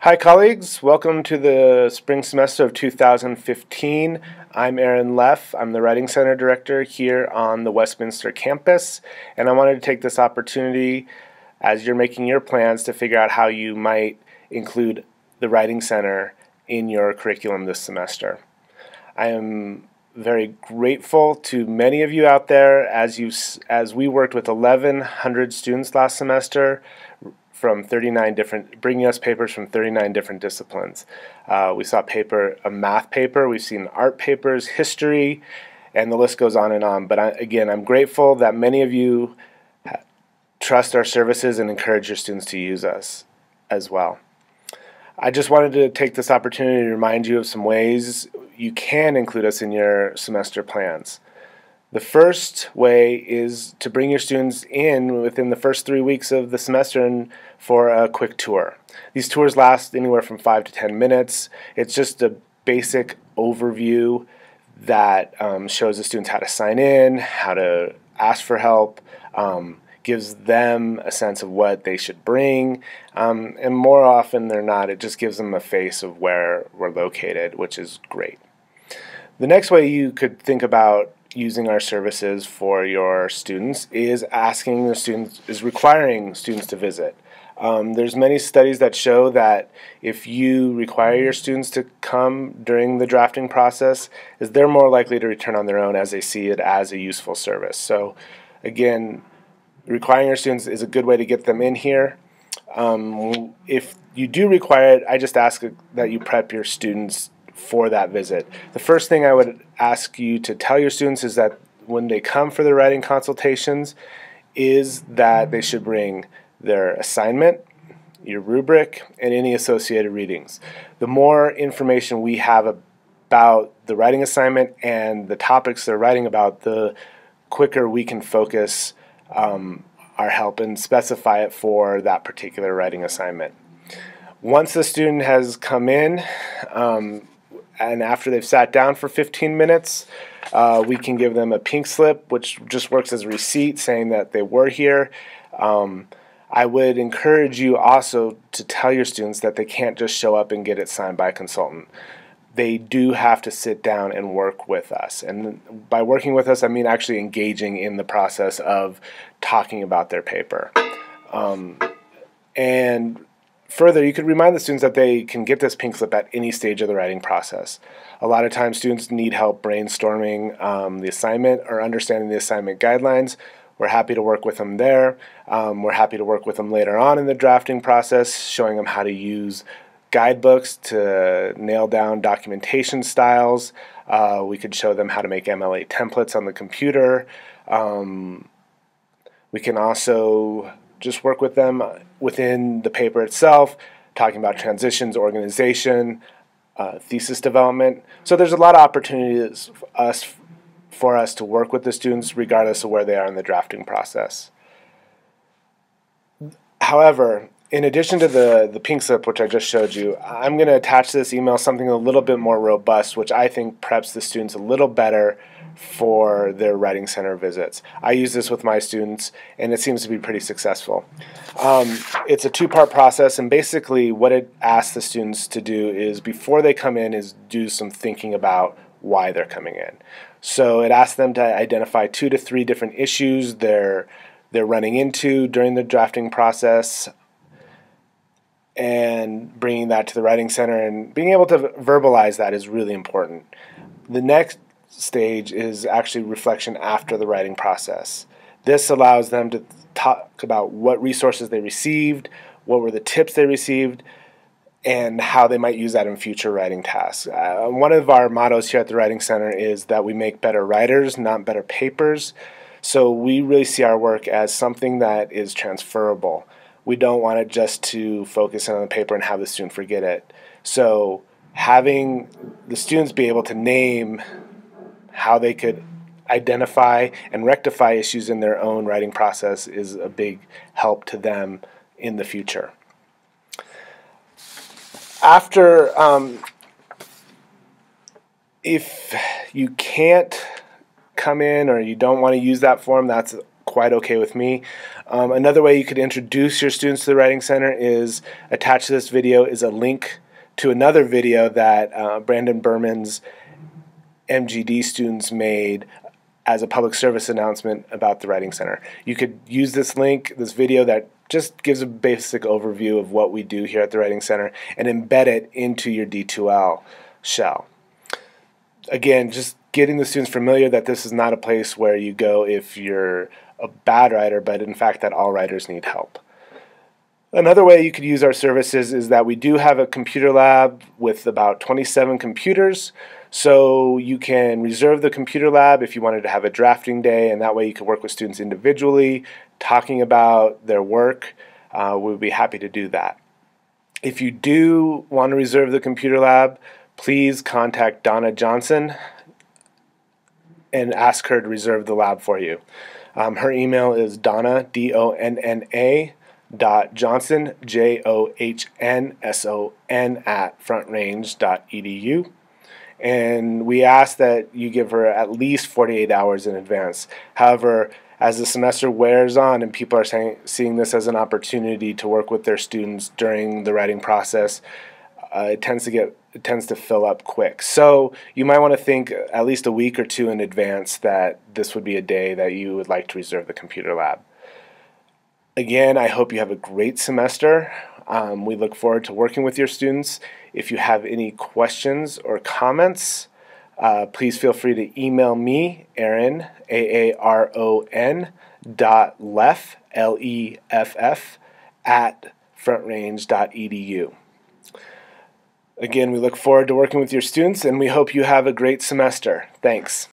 Hi colleagues, welcome to the spring semester of 2015. I'm Aaron Leff. I'm the Writing Center Director here on the Westminster campus, and I wanted to take this opportunity as you're making your plans to figure out how you might include the Writing Center in your curriculum this semester. I am very grateful to many of you out there as we worked with 1,100 students last semester from 39 different, bringing us papers from 39 different disciplines. We saw a math paper, we've seen art papers, history, and the list goes on and on. But again, I'm grateful that many of you trust our services and encourage your students to use us as well. I just wanted to take this opportunity to remind you of some ways you can include us in your semester plans. The first way is to bring your students in within the first 3 weeks of the semester and for a quick tour. These tours last anywhere from 5 to 10 minutes. It's just a basic overview that shows the students how to sign in, how to ask for help, gives them a sense of what they should bring, and more often than not, it just gives them a face of where we're located, which is great. The next way you could think about using our services for your students is requiring students to visit. There's many studies that show that if you require your students to come during the drafting process, they're more likely to return on their own as they see it as a useful service. So again, requiring your students is a good way to get them in here. If you do require it, I just ask that you prep your students for that visit. The first thing I would ask you to tell your students is that when they come for their writing consultations is that they should bring their assignment, your rubric, and any associated readings. The more information we have about the writing assignment and the topics they're writing about, the quicker we can focus our help and specify it for that particular writing assignment. Once the student has come in, and after they've sat down for 15 minutes, we can give them a pink slip, which just works as a receipt saying that they were here. I would encourage you also to tell your students that they can't just show up and get it signed by a consultant. They do have to sit down and work with us. And by working with us, I mean actually engaging in the process of talking about their paper. And further, you could remind the students that they can get this pink slip at any stage of the writing process. A lot of times students need help brainstorming the assignment or understanding the assignment guidelines. We're happy to work with them there. We're happy to work with them later on in the drafting process, showing them how to use guidebooks to nail down documentation styles. We could show them how to make ML8 templates on the computer. We can also just work with them within the paper itself, talking about transitions, organization, thesis development. So there's a lot of opportunities for us to work with the students regardless of where they are in the drafting process. However, in addition to the pink slip, which I just showed you, I'm going to attach to this email something a little bit more robust, which I think preps the students a little better for their Writing Center visits. I use this with my students, and it seems to be pretty successful. It's a two-part process, and basically what it asks the students to do is, before they come in, is do some thinking about why they're coming in. So it asks them to identify 2 to 3 different issues they're running into during the drafting process, and bringing that to the Writing Center and being able to verbalize that is really important. The next stage is actually reflection after the writing process. This allows them to talk about what resources they received, what were the tips they received, and how they might use that in future writing tasks. One of our mottos here at the Writing Center is that we make better writers, not better papers. So we really see our work as something that is transferable. We don't want it just to focus on the paper and have the student forget it. So having the students be able to name how they could identify and rectify issues in their own writing process is a big help to them in the future. After, if you can't come in or you don't want to use that form, that's quite okay with me. Another way you could introduce your students to the Writing Center is attached to this video is a link to another video that Brandon Berman's MGD students made as a public service announcement about the Writing Center. You could use this link, this video that just gives a basic overview of what we do here at the Writing Center, and embed it into your D2L shell. Again, just getting the students familiar that this is not a place where you go if you're a bad writer, but in fact that all writers need help. Another way you could use our services is that we do have a computer lab with about 27 computers. So you can reserve the computer lab if you wanted to have a drafting day, and that way you can work with students individually, talking about their work. We'd be happy to do that. If you do want to reserve the computer lab, please contact Donna Johnson and ask her to reserve the lab for you. Her email is Donna, D-O-N-N-A, .johnson, J-O-H-N-S-O-N @frontrange.edu. And we ask that you give her at least 48 hours in advance. However, as the semester wears on and people are seeing this as an opportunity to work with their students during the writing process, it tends to fill up quick. So you might want to think at least a week or two in advance that this would be a day that you would like to reserve the computer lab. Again, I hope you have a great semester. We look forward to working with your students. If you have any questions or comments, please feel free to email me, Aaron, A-A-R-O-N, .leff, L-E-F-F, @frontrange.edu. Again, we look forward to working with your students, and we hope you have a great semester. Thanks.